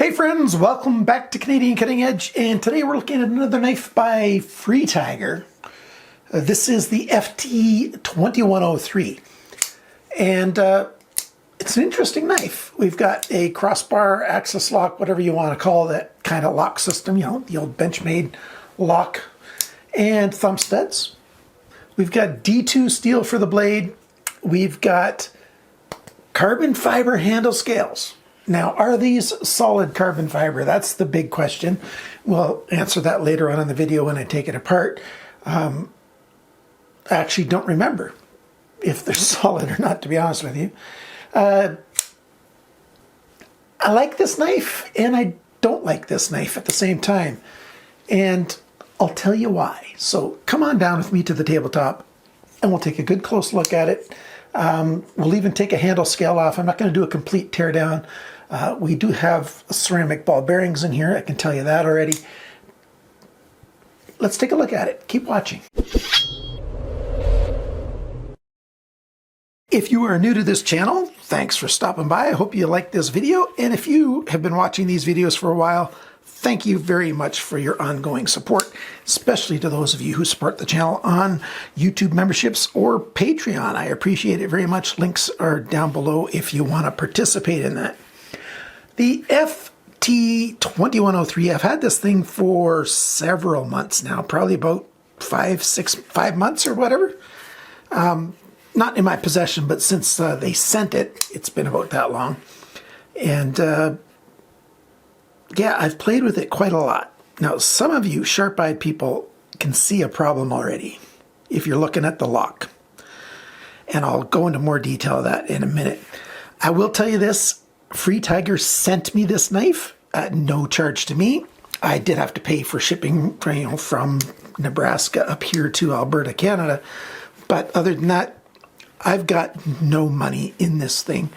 Hey friends, welcome back to Canadian Cutting Edge, and today we're looking at another knife by FreeTiger. This is the FT2103, and it's an interesting knife. We've got a crossbar, axis lock, whatever you want to call that kind of lock system, you know, the old Benchmade lock, and thumb studs. We've got D2 steel for the blade. We've got carbon fiber handle scales. Now, are these solid carbon fiber? That's the big question. We'll answer that later on in the video when I take it apart. I actually don't remember if they're solid or not, to be honest with you. I like this knife and I don't like this knife at the same time. And I'll tell you why. So come on down with me to the tabletop and we'll take a good close look at it. We'll even take a handle scale off. I'm not going to do a complete tear down. We do have ceramic ball bearings in here, I can tell you that already. Let's take a look at it. Keep watching. If you are new to this channel, thanks for stopping by. I hope you like this video. And if you have been watching these videos for a while, thank you very much for your ongoing support, especially to those of you who support the channel on YouTube memberships or Patreon. I appreciate it very much. Links are down below if you want to participate in that. The FT2103, I've had this thing for several months now, probably about 5 months or whatever. Not in my possession, but since they sent it, it's been about that long. And yeah, I've played with it quite a lot. Now, some of you sharp-eyed people can see a problem already if you're looking at the lock. And I'll go into more detail of that in a minute. I will tell you this. FreeTiger sent me this knife at no charge to me. I did have to pay for shipping, from Nebraska up here to Alberta, Canada. But other than that, I've got no money in this thing.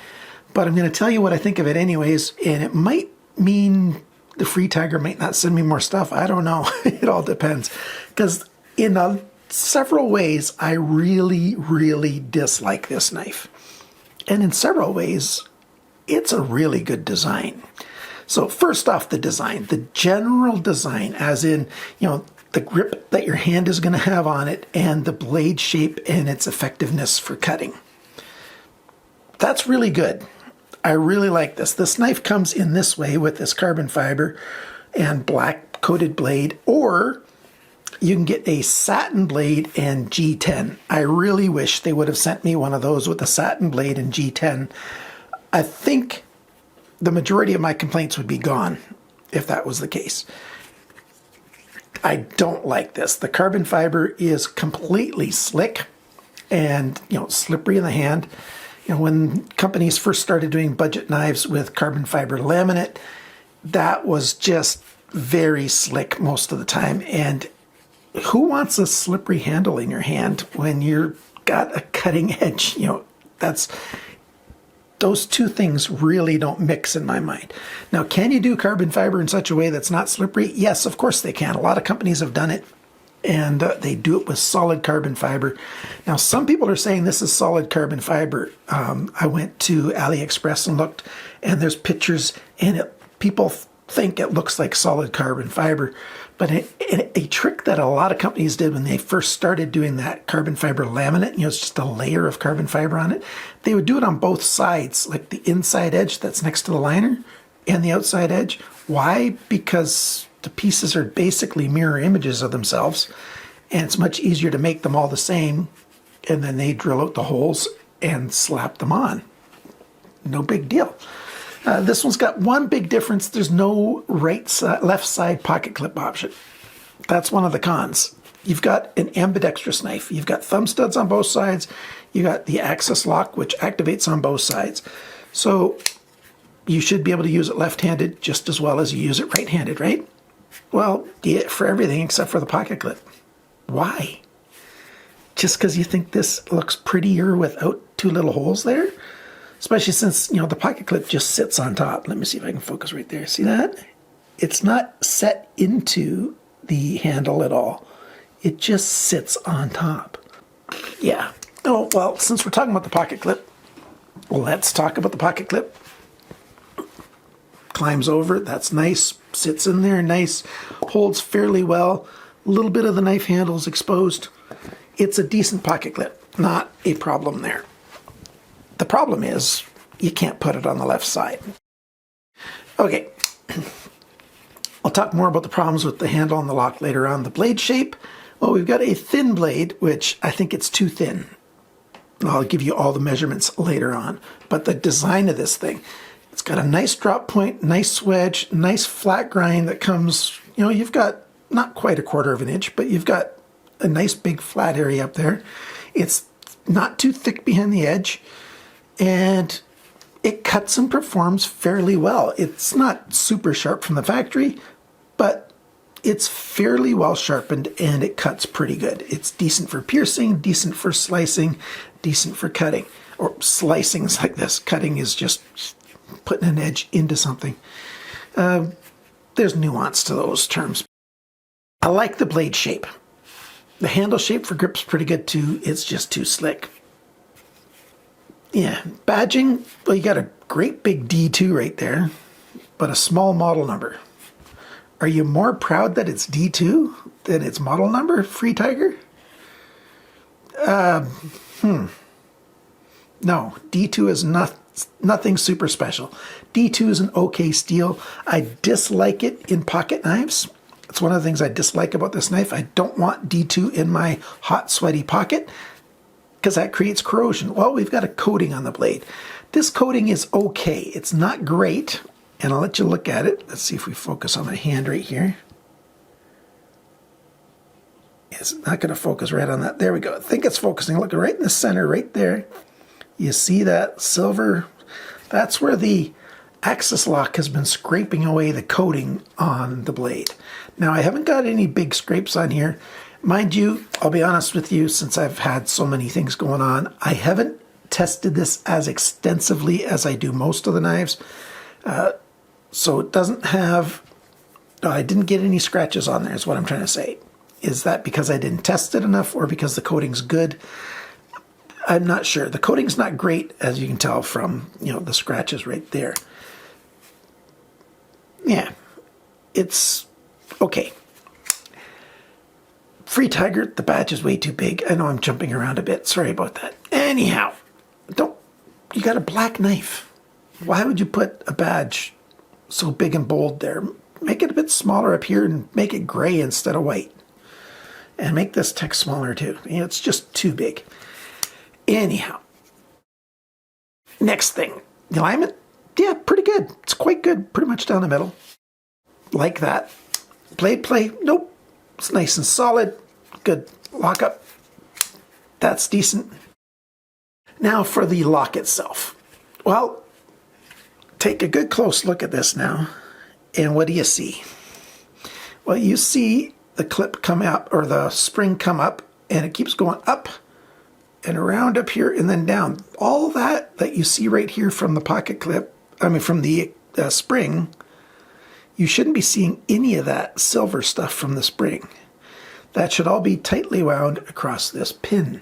But I'm going to tell you what I think of it anyways, and it might mean the FreeTiger might not send me more stuff. I don't know. It all depends. Because in several ways, I really, really dislike this knife. And in several ways, it's a really good design. So first off, the design, the general design, as in, the grip that your hand is going to have on it and the blade shape and its effectiveness for cutting. That's really good. I really like this. This knife comes in this way with this carbon fiber and black coated blade, or you can get a satin blade and G10. I really wish they would have sent me one of those with a satin blade and G10. I think the majority of my complaints would be gone if that was the case. I don't like this. The carbon fiber is completely slick and, slippery in the hand. When companies first started doing budget knives with carbon fiber laminate, that was just very slick most of the time. And who wants a slippery handle in your hand when you've got a cutting edge? Those two things really don't mix in my mind. Now, can you do carbon fiber in such a way that's not slippery? Yes, of course they can. A lot of companies have done it, and they do it with solid carbon fiber. Now, some people are saying this is solid carbon fiber. I went to AliExpress and looked, and there's pictures, and people think it looks like solid carbon fiber. But a trick that a lot of companies did when they first started doing that carbon fiber laminate, it's just a layer of carbon fiber on it, they would do it on both sides, like the inside edge that's next to the liner and the outside edge. Why? Because the pieces are basically mirror images of themselves, and it's much easier to make them all the same, and then they drill out the holes and slap them on. No big deal. This one's got one big difference. There's no left side pocket clip option. That's one of the cons. You've got an ambidextrous knife. You've got thumb studs on both sides. You got the axis lock, which activates on both sides. So you should be able to use it left-handed just as well as you use it right-handed, right? Well, for everything except for the pocket clip. Why? Just because you think this looks prettier without two little holes there? Especially since, the pocket clip just sits on top. Let me see if I can focus right there. See that? It's not set into the handle at all. It just sits on top. Yeah. Oh, well, since we're talking about the pocket clip, let's talk about the pocket clip. climbs over. That's nice. Sits in there nice. Holds fairly well. A little bit of the knife handle is exposed. It's a decent pocket clip. Not a problem there. The problem is you can't put it on the left side. Okay. I'll talk more about the problems with the handle and the lock later on. The blade shape. Well, we've got a thin blade, which I think it's too thin. I'll give you all the measurements later on. But the design of this thing, it's got a nice drop point, nice wedge, nice flat grind that comes, you know, you've got not quite a 1/4 inch, but you've got a nice big flat area up there. It's not too thick behind the edge, and it cuts and performs fairly well. It's not super sharp from the factory, but it's fairly well sharpened and it cuts pretty good. It's decent for piercing, decent for slicing, decent for cutting. Or slicing is like this. Cutting is just putting an edge into something. There's nuance to those terms. I like the blade shape. The handle shape for grip's pretty good too. It's just too slick. Yeah, badging, well, you got a great big D2 right there, but a small model number. Are you more proud that it's D2 than its model number, FreeTiger? No, D2 is nothing super special. D2 is an okay steel. I dislike it in pocket knives. It's one of the things I dislike about this knife. I don't want D2 in my hot, sweaty pocket because that creates corrosion. Well, we've got a coating on the blade. This coating is okay. It's not great. And I'll let you look at it. Let's see if we focus on my hand right here. It's not going to focus right on that. There we go. I think it's focusing. Look right in the center, right there. You see that silver? That's where the axis lock has been scraping away the coating on the blade. Now, I haven't got any big scrapes on here. Mind you, I'll be honest with you, since I've had so many things going on, I haven't tested this as extensively as I do most of the knives. So it doesn't have, I didn't get any scratches on there is what I'm trying to say. Is that because I didn't test it enough or because the coating's good? I'm not sure. The coating's not great, as you can tell from, you know, the scratches right there. Yeah, it's okay. FreeTiger, the badge is way too big. I know I'm jumping around a bit. Sorry about that. Anyhow, you got a black knife. Why would you put a badge so big and bold there? Make it a bit smaller up here and make it gray instead of white. And make this text smaller too. You know, it's just too big. Anyhow, next thing, the alignment, yeah, pretty good. It's quite good, pretty much down the middle. Like that. Blade play, nope. It's nice and solid. Good lockup. That's decent. Now for the lock itself. Well, take a good close look at this now. And what do you see? Well, you see the clip come up, or the spring come up, and it keeps going up and around up here and then down. All that you see right here from the pocket clip, from the spring, you shouldn't be seeing any of that silver stuff from the spring. That should all be tightly wound across this pin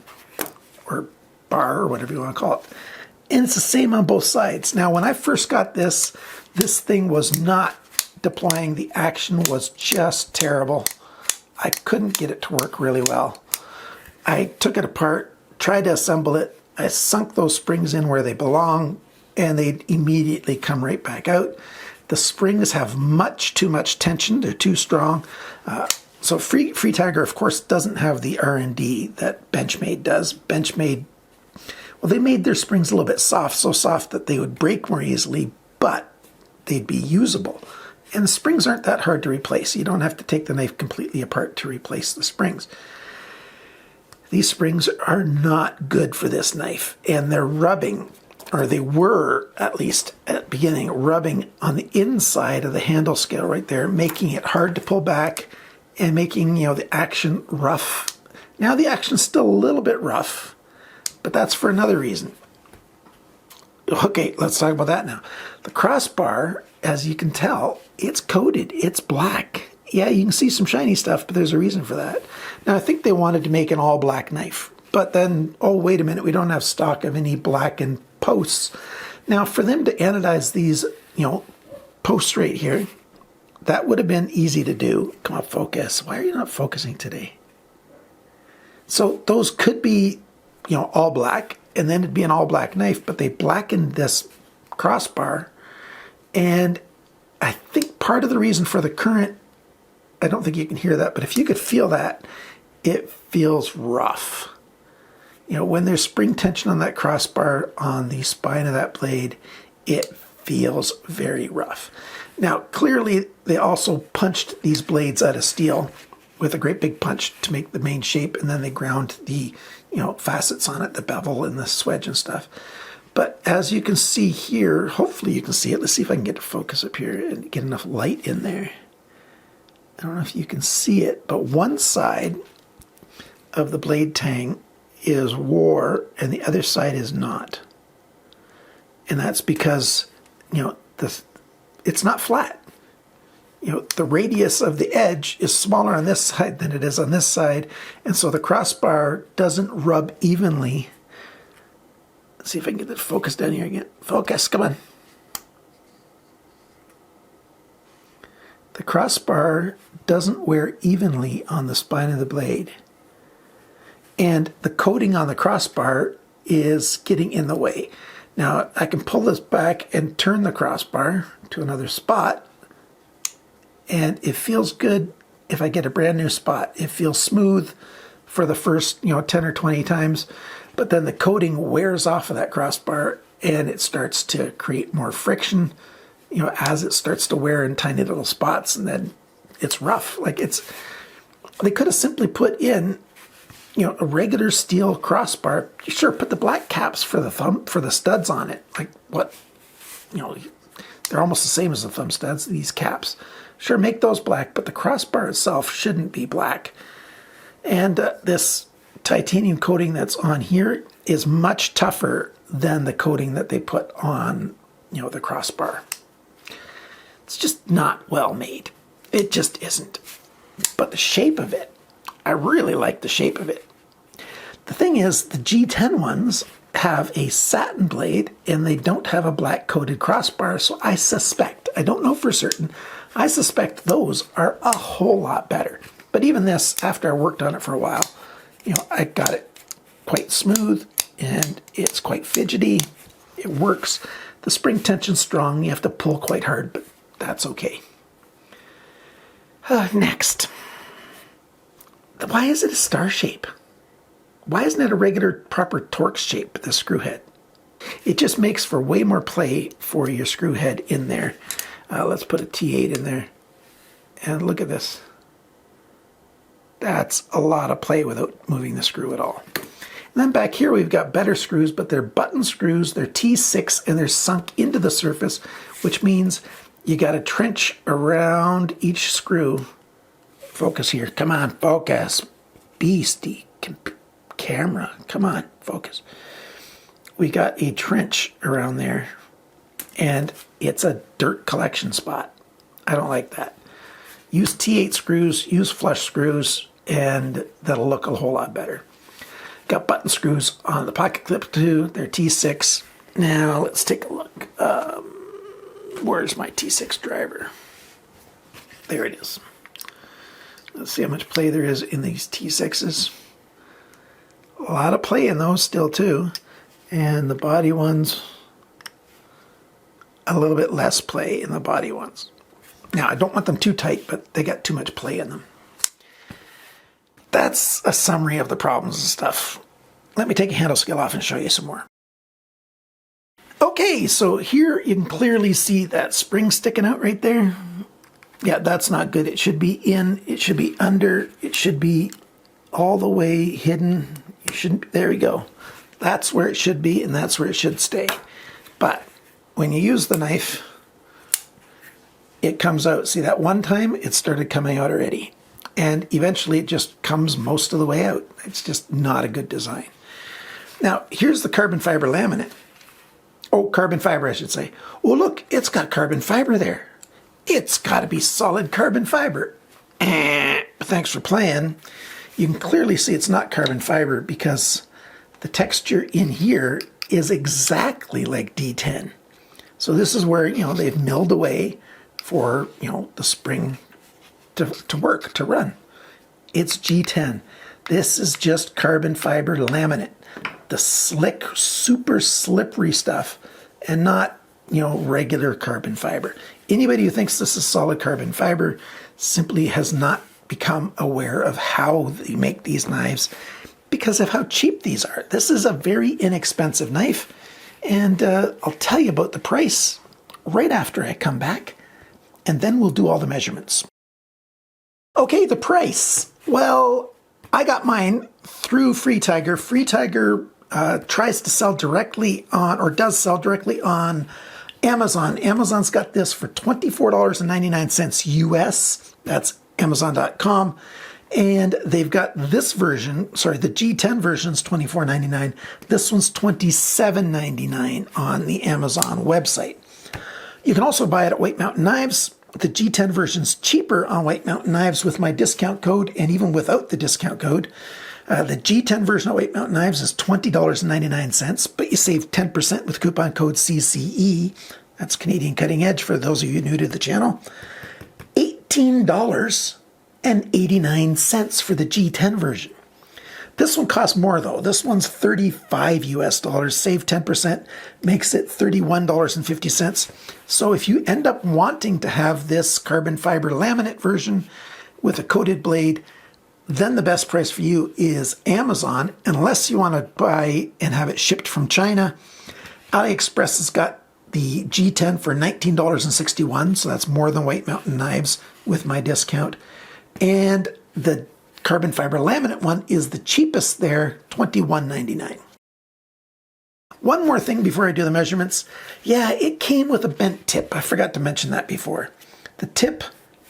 or bar or whatever you want to call it. And it's the same on both sides. Now, when I first got this thing was not deploying. The action was just terrible. I couldn't get it to work really well. I took it apart, tried to assemble it. I sunk those springs in where they belong, and they immediately come right back out. The springs have much too much tension. They're too strong. So FreeTiger, of course, doesn't have the R&D that Benchmade does. Benchmade, well, they made their springs a little bit soft, so soft that they would break more easily, but they'd be usable. And the springs aren't that hard to replace. You don't have to take the knife completely apart to replace the springs. These springs are not good for this knife, and they're rubbing, or they were at least at the beginning, rubbing on the inside of the handle scale right there, making it hard to pull back and making, the action rough. Now the action's still a little bit rough, but that's for another reason. Okay, let's talk about that now. The crossbar, as you can tell, it's coated, it's black. Yeah, you can see some shiny stuff, but there's a reason for that. Now, I think they wanted to make an all-black knife, but then, oh, wait a minute, we don't have stock of any blackened posts. Now, for them to anodize these, post right here, that would have been easy to do. Come on, focus. Why are you not focusing today? So those could be, you know, all black, and then it'd be an all black knife, but they blackened this crossbar. And I think part of the reason for the current, I don't think you can hear that, but if you could feel that, it feels rough. You know, when there's spring tension on that crossbar on the spine of that blade, it feels very rough. Now, clearly, they also punched these blades out of steel with a great big punch to make the main shape, and then they ground the, you know, facets on it, the bevel and the swedge and stuff. But as you can see here, hopefully you can see it. Let's see if I can get to focus up here and get enough light in there. I don't know if you can see it, but one side of the blade tang is wore and the other side is not. And that's because, you know, it's not flat. You know, the radius of the edge is smaller on this side than it is on this side, and so the crossbar doesn't rub evenly. Let's see if I can get the focus down here again. Focus, come on. The crossbar doesn't wear evenly on the spine of the blade, and the coating on the crossbar is getting in the way. Now, I can pull this back and turn the crossbar to another spot, and it feels good if I get a brand new spot. It feels smooth for the first, you know, 10 or 20 times, but then the coating wears off of that crossbar and it starts to create more friction, you know, as it starts to wear in tiny little spots, and then it's rough. Like, they could have simply put in, you know, a regular steel crossbar. Sure, put the black caps for the studs on it. Like, what, you know, they're almost the same as the thumb studs, these caps. Sure, make those black, but the crossbar itself shouldn't be black. And this titanium coating that's on here is much tougher than the coating that they put on, you know, the crossbar. It's just not well made. It just isn't. But the shape of it, I really like the shape of it. The thing is, the G10 ones have a satin blade and they don't have a black coated crossbar, so I suspect, I don't know for certain, I suspect those are a whole lot better. But even this, after I worked on it for a while, you know, I got it quite smooth and it's quite fidgety. It works. The spring tension's strong. You have to pull quite hard, but that's okay. Next. Why is it a star shape? Why isn't it a regular proper Torx shape, the screw head? It just makes for way more play for your screw head in there. Let's put a T8 in there. And look at this. That's a lot of play without moving the screw at all. And then back here we've got better screws, but they're button screws, they're T6, and they're sunk into the surface, which means you got to trench around each screw. Focus here. Come on, focus. Beastie. Camera. Come on, focus. We got a trench around there, and it's a dirt collection spot. I don't like that. Use T8 screws, use flush screws, and that'll look a whole lot better. Got button screws on the pocket clip too. They're T6. Now let's take a look. Where's my T6 driver? There it is. Let's see how much play there is in these T6s. A lot of play in those still too. And the body ones, a little bit less play in the body ones. Now, I don't want them too tight, but they got too much play in them. That's a summary of the problems and stuff. Let me take a handle scale off and show you some more. Okay, so here you can clearly see that spring sticking out right there. Yeah, that's not good. It should be in, it should be under, it should be all the way hidden. You shouldn't, there we go. That's where it should be, and that's where it should stay. But when you use the knife, it comes out. See, that one time it started coming out already, and eventually it just comes most of the way out. It's just not a good design. Now, here's the carbon fiber laminate. Oh, carbon fiber, I should say. Oh, look, it's got carbon fiber there. It's got to be solid carbon fiber. Thanks for playing. You can clearly see it's not carbon fiber because the texture in here is exactly like D10. So this is where, you know, they've milled away for, you know, the spring to work, to run. It's G10. This is just carbon fiber laminate. The slick, super slippery stuff, and not, you know, regular carbon fiber. Anybody who thinks this is solid carbon fiber simply has not become aware of how they make these knives because of how cheap these are. This is a very inexpensive knife, and I'll tell you about the price right after I come back, and then we'll do all the measurements. Okay, the price. Well, I got mine through FreeTiger. FreeTiger tries to sell directly on, or does sell directly on Amazon. Amazon's got this for $24.99 US. That's Amazon.com. And they've got this version, sorry, the G10 version's $24.99. This one's $27.99 on the Amazon website. You can also buy it at White Mountain Knives. The G10 version's cheaper on White Mountain Knives with my discount code, and even without the discount code. The G10 version of White Mountain Knives is $20.99, but you save 10% with coupon code CCE. That's Canadian Cutting Edge for those of you new to the channel. $18.89 for the G10 version. This one costs more though. This one's $35 US, save 10%, makes it $31.50. So if you end up wanting to have this carbon fiber laminate version with a coated blade, then the best price for you is Amazon, unless you want to buy and have it shipped from China. AliExpress has got the G10 for $19.61, so that's more than White Mountain Knives with my discount. And the carbon fiber laminate one is the cheapest there, $21.99. One more thing before I do the measurements. Yeah, it came with a bent tip. I forgot to mention that before. The tip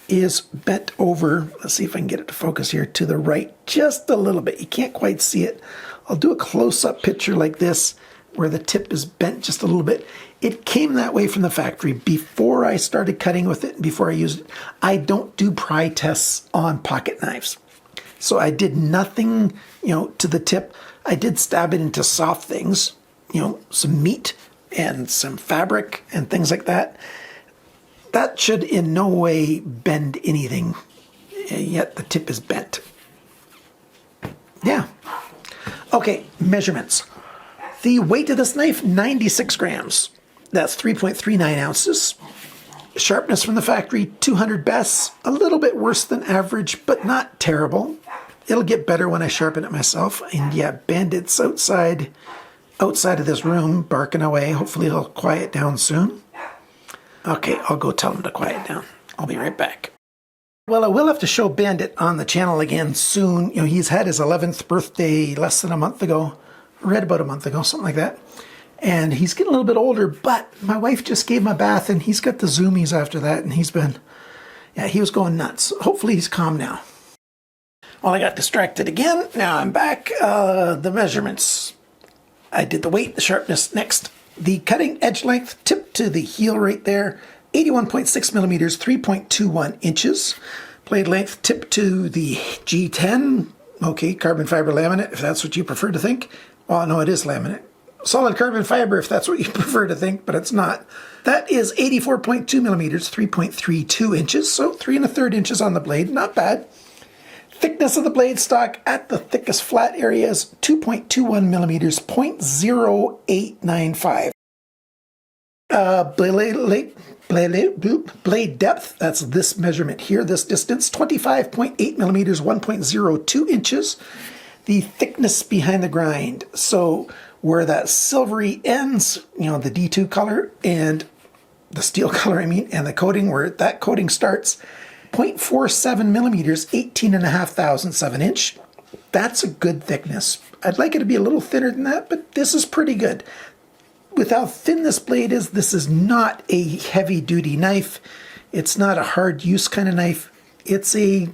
is bent over, let's see if I can get it to focus here, to the right just a little bit. You can't quite see it. I'll do a close-up picture like this where the tip is bent just a little bit. It came that way from the factory before I started cutting with it, before I used it. I don't do pry tests on pocket knives. So I did nothing, you know, to the tip. I did stab it into soft things, you know, some meat and some fabric and things like that. That should in no way bend anything, yet the tip is bent. Yeah. Okay, measurements. The weight of this knife, 96 grams. That's 3.39 ounces. Sharpness from the factory, 200 best. A little bit worse than average, but not terrible. It'll get better when I sharpen it myself. And yeah, Bandit's outside of this room, barking away. Hopefully he'll quiet down soon. Okay, I'll go tell him to quiet down. I'll be right back. Well, I will have to show Bandit on the channel again soon. You know, he's had his 11th birthday less than a month ago. Right about a month ago, something like that. And he's getting a little bit older, but my wife just gave him a bath and he's got the zoomies after that, and he's been, yeah, he was going nuts. Hopefully he's calm now. Well, I got distracted again. Now I'm back. The measurements. I did the weight, the sharpness. Next, the cutting edge length, tip to the heel right there, 81.6 millimeters, 3.21 inches. Blade length, tip to the G10. Okay, carbon fiber laminate, if that's what you prefer to think. Well, no, it is laminate. Solid carbon fiber, if that's what you prefer to think, but it's not. That is 84.2 millimeters, 3.32 inches, so 3 1/3 inches on the blade, not bad. Thickness of the blade stock at the thickest flat area is 2.21 millimeters, 0.0895. Blade depth, that's this measurement here, this distance, 25.8 millimeters, 1.02 inches. The thickness behind the grind, so where that silvery ends, you know, the D2 color and the steel color, I mean, and the coating, where that coating starts, 0.47 millimeters, 18.5 thousandths of an inch. That's a good thickness. I'd like it to be a little thinner than that, but this is pretty good. With how thin this blade is, this is not a heavy-duty knife. It's not a hard use kind of knife. It's a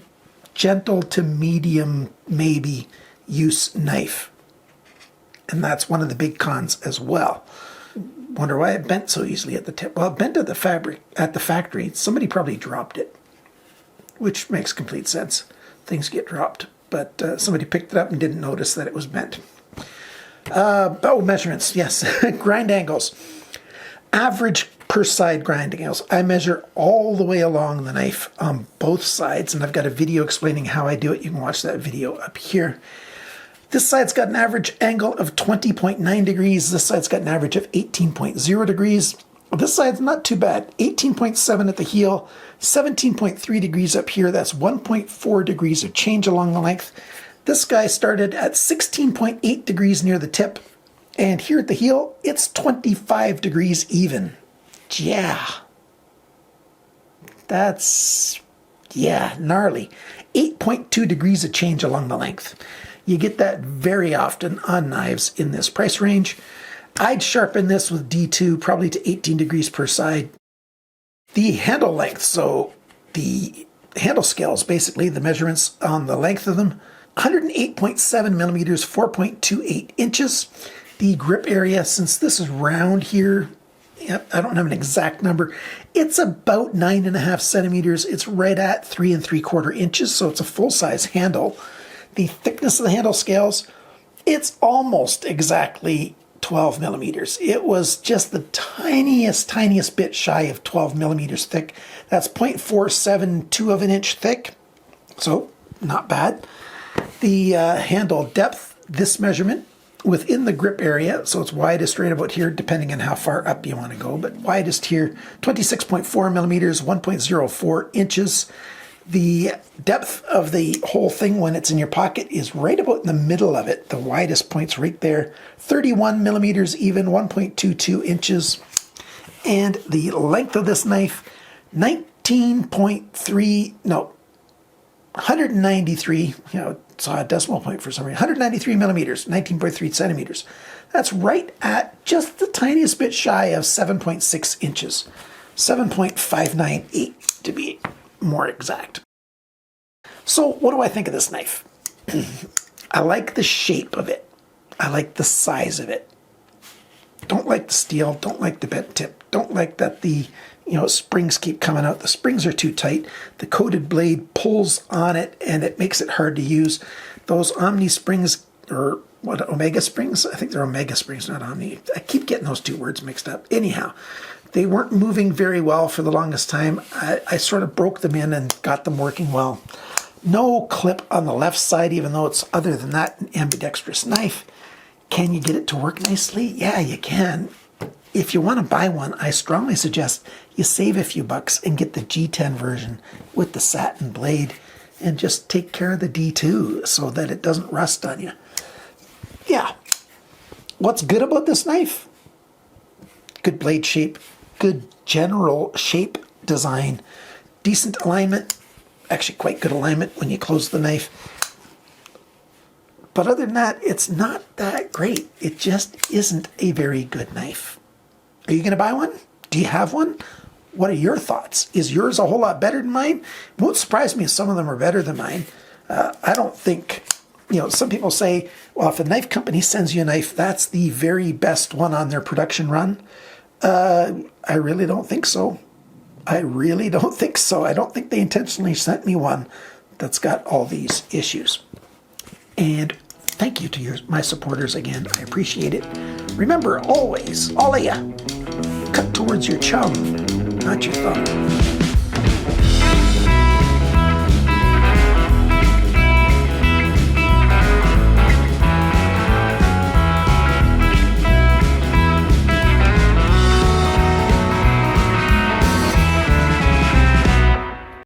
gentle to medium, maybe, use knife. And that's one of the big cons as well. Wonder why it bent so easily at the tip. Well, it bent at the factory. Somebody probably dropped it, which makes complete sense. Things get dropped, but somebody picked it up and didn't notice that it was bent. Measurements, yes. Grind angles. Average per side grinding nails. I measure all the way along the knife on both sides, and I've got a video explaining how I do it. You can watch that video up here. This side's got an average angle of 20.9 degrees. This side's got an average of 18.0 degrees. This side's not too bad. 18.7 at the heel, 17.3 degrees up here. That's 1.4 degrees of change along the length. This guy started at 16.8 degrees near the tip, and here at the heel, it's 25 degrees even. Yeah. That's, yeah, gnarly. 8.2 degrees of change along the length. You get that very often on knives in this price range. I'd sharpen this with D2 probably to 18 degrees per side. The handle length, so the handle scales, basically the measurements on the length of them, 108.7 millimeters, 4.28 inches. The grip area, since this is round here, yep, I don't have an exact number, it's about 9.5 centimeters. It's right at 3 3/4 inches, so it's a full-size handle. The thickness of the handle scales, it's almost exactly 12 millimeters. It was just the tiniest bit shy of 12 millimeters thick. That's 0.472 of an inch thick, so not bad. The handle depth, this measurement, within the grip area, so it's widest right about here, depending on how far up you want to go, but widest here, 26.4 millimeters, 1.04 inches. The depth of the whole thing when it's in your pocket is right about in the middle of it. The widest point's right there, 31 millimeters even, 1.22 inches. And the length of this knife, 193, saw a decimal point for some reason, 193 millimeters, 19.3 centimeters. That's right at just the tiniest bit shy of 7.6 inches, 7.598 to be more exact. So what do I think of this knife? I like the shape of it. I like the size of it. Don't like the steel, don't like the bent tip, don't like that the springs keep coming out. The springs are too tight. The coated blade pulls on it and it makes it hard to use. Those Omni springs, or what, Omega springs? I think they're Omega springs, not Omni. I keep getting those two words mixed up. Anyhow, they weren't moving very well for the longest time. I sort of broke them in and got them working well. No clip on the left side, even though it's, other than that, an ambidextrous knife. Can you get it to work nicely? Yeah, you can. If you want to buy one, I strongly suggest you save a few bucks and get the G10 version with the satin blade and just take care of the D2 so that it doesn't rust on you. Yeah. What's good about this knife? Good blade shape, good general shape design, decent alignment, actually quite good alignment when you close the knife. But other than that, it's not that great. It just isn't a very good knife. Are you going to buy one? Do you have one? What are your thoughts? Is yours a whole lot better than mine? It won't surprise me if some of them are better than mine. I don't think, some people say, well, if a knife company sends you a knife, that's the very best one on their production run. I really don't think so. I really don't think so. I don't think they intentionally sent me one that's got all these issues. And thank you to my supporters again. I appreciate it. Remember, always, all of ya, cut towards your chum, not your thumb.